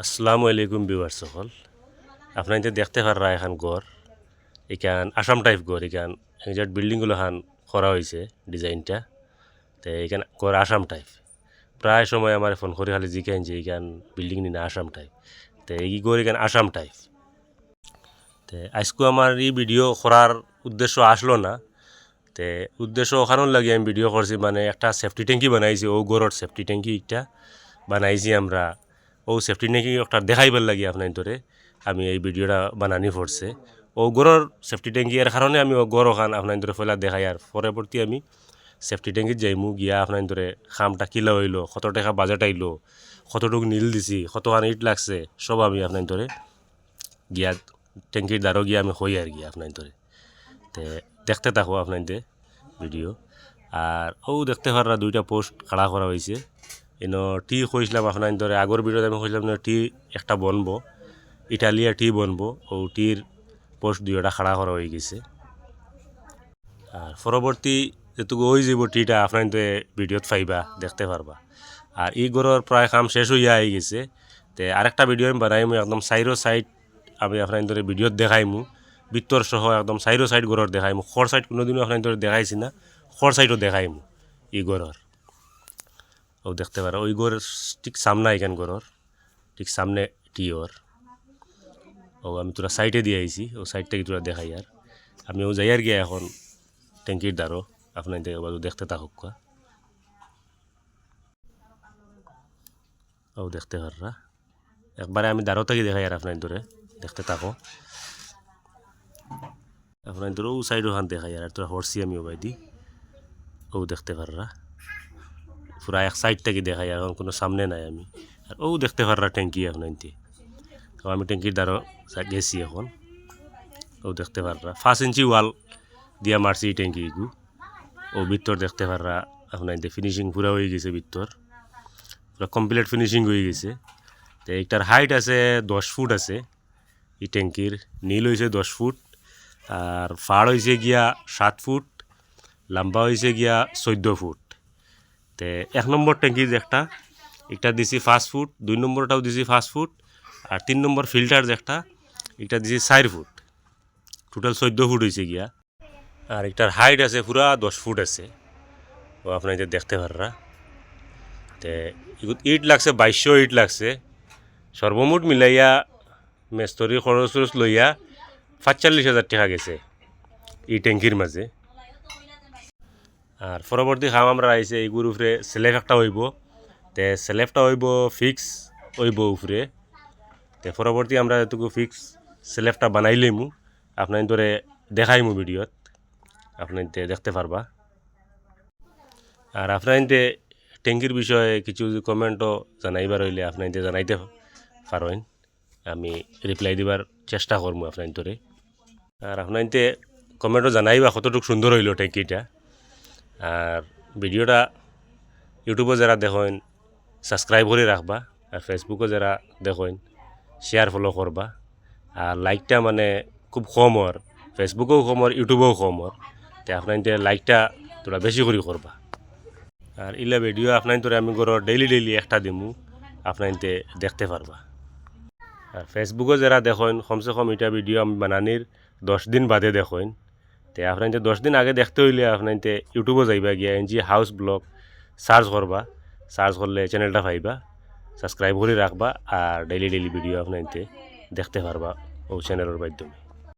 আসসালামু আলাইকুম ভিউয়ার্স সকল। আপনারা দেখতে পাররা এখন গড় এখান আসাম টাইপ গড় এখান যে বিল্ডিংগুলো খান করা হয়েছে ডিজাইনটা, তো এখান গড় আসাম টাইপ। প্রায় সময় আমার ফোন করে খালি জিজ্ঞাসা যে এখান বিল্ডিং নি না আসাম টাইপ, তো এই গড় এখান আসাম টাইপ। তো আজকে আমার এই ভিডিও করার উদ্দেশ্য আসলো না, তো উদ্দেশ্য ওখানেও লাগে আমি ভিডিও করছি, মানে একটা সেফটি ট্যাঙ্কি বানাইছি, ও গড়ের সেফটি ট্যাঙ্কি একটা বানাইছি আমরা। ও সেফটি ট্যাঙ্কি একটা দেখাইবার লাগি আপনার ধরে আমি এই ভিডিওটা বানানি পড়ছে। ও গড়ের সেফটি ট্যাঙ্কি এর কারণে আমি ও গড় ওখান আপনার ধরে ফেলা দেখাই, আর পরবর্তী আমি সেফটি ট্যাঙ্কিত যাইমু গিয়া আপনার ধরে খামটা কিলা হইলো, কত টাকা বাজেট আইলো, কতটুকু নীল দিছি, কতখান ইট লাগছে, সব আমি আপনার ধরে গিয়া ট্যাঙ্কির দ্বারও গিয়া আমি হই আর গিয়া আপনার ধরে। তো দেখতে থাকো আপনাদের ভিডিও। আর ও দেখতে পারা দুইটা পোস্ট খাড়া করা হয়েছে। এনো টি কইছিলাম আপনার ধরে আগর ভিডিওতে আমি কইছিলাম টি একটা বনবো, ইটালিয়া টি বনবো, ও টির পোস্ট দুইটা খাড়া করা হয়ে গেছে। আর পরবর্তী যেটুকু ওই যাব টিটা আপনার ভিডিওত পাইবা, দেখতে পারবা। আর এই গড়ের প্রায় কাম শেষ হইয়া আই গেছে। তো আরেকটা ভিডিও আমি বানাইমু একদম সাইরো সাইড, আমি আপনার ধরে ভিডিওত দেখাইমু ভিতর সহ একদম সাইরো সাইড গড়ের দেখাইমু। খর সাইড কোনোদিনও আপনার ধরে দেখাইছি না, খর সাইডও দেখাইমু এই গড়ের। ও দেখতে পারো ওই গড়ের ঠিক সামনে এখান গড়ের ঠিক সামনে টিওর। ও আমি তোরা সাইডে দিয়ে আইছি, ও সাইড থেকে তোরা দেখাই। আর আমি ও যাই আর গিয়া এখন ট্যাঙ্কির দ্বারও আপনার দেখতে থাকুক। ও দেখতে পাররা একবারে আমি দ্বারও থেকে দেখাই আর আপনার ধরে দেখতে থাকো। আপনার ধরে ও সাইড ওখান দেখাই আর তোরা হরছি আমি ও বাইদি। ও দেখতে পাররা পুরা এক সাইড থেকে দেখাই, এখন কোনো সামনে নাই আমি। আর ও দেখতে পাররা ট্যাঙ্কি আপনার। তো আমি ট্যাঙ্কির দ্বারও গেছি এখন। ও দেখতে পাররা 5 ইঞ্চি ওয়াল দিয়া মারছি এই ট্যাঙ্কি এগু। ও ভিতর দেখতে পাররা আপনার ফিনিশিং পুরা হয়ে গেছে, ভিতর পুরা কমপ্লিট ফিনিশিং হয়ে গেছে। তো একটার হাইট আছে 10 ফুট আছে এই ট্যাঙ্কির, নীল হয়েছে 10 ফুট, আর ফাড় হয়েছে গিয়া 7 ফুট, লম্বা হয়েছে গিয়া 14 ফুট। তো 1 নম্বর ট্যাঙ্কি যেটা একটা দিছি 5 ফুট, 2 নম্বরটাও দিছি 5 ফুট, আর 3 নম্বর ফিল্টার যেটা এটা দিছি 4 ফুট, টোটাল 14 ফুট হয়েছে গিয়া। আর একটার হাইট আছে পুরা 10 ফুট আছে, ও আপনার দেখতে পাররা। তো ইট লাগছে 2200 ইট লাগছে, সর্বমোট মিলাইয়া মেস্তরি খরচ লইয়া 45,000 টাকা গেছে এই ট্যাঙ্কির মাঝে। আর পরবর্তী কাম আমরা আইছে এইগুর উপরে স্ল্যাব একটা হইব, তে স্ল্যাবটা হইব ফিক্স হইব উপরে। তে পরবর্তী আমরা এটুকু ফিক্স স্ল্যাবটা বানাই লইমু, আপনার ধরে দেখাইমু ভিডিওত, আপনার দেখতে পারবা। আর আপনার ট্যাঙ্কির বিষয়ে কিছু কমেন্টও জানাইবার হইলে আপনার জানাইতে পারেন, আমি রিপ্লাই দিবার চেষ্টা করবো আপনার ধরে। আর আপনার কমেন্টও জানাইবা কতটুকু সুন্দর হইল ট্যাঙ্কিটা। আর ভিডিওটা ইউটিউবে যারা দেখেন সাবস্ক্রাইব করে রাখবা, আর ফেসবুকে যারা দেখেন শেয়ার ফলো করবা। আর লাইকটা মানে খুব কম আর ফেসবুকেও কম আর ইউটিউবেও কম আর, তো আপনার লাইকটা তোরা বেশি করে করবা। আর ইলা ভিডিও আপনার ধরে আমি ঘর ডেইলি একটা দিমু, আপনার দেখতে পারবা। আর ফেসবুকে যারা দেখেন কমসে কম এটা ভিডিও আমি বানানির 10 দিন বাদে দেখেন, তো আপনার 10 দিন আগে দেখতে হইলে আপনার ইউটিউবে যাইবা গিয়া এনজি হাউস ব্লগ সার্চ করবা, সার্চ করলে চ্যানেলটা পাইবা, সাবস্ক্রাইব করে রাখবা। আর ডেইলি ভিডিও আপনার দেখতে পারবা ও চ্যানেলের মাধ্যমে।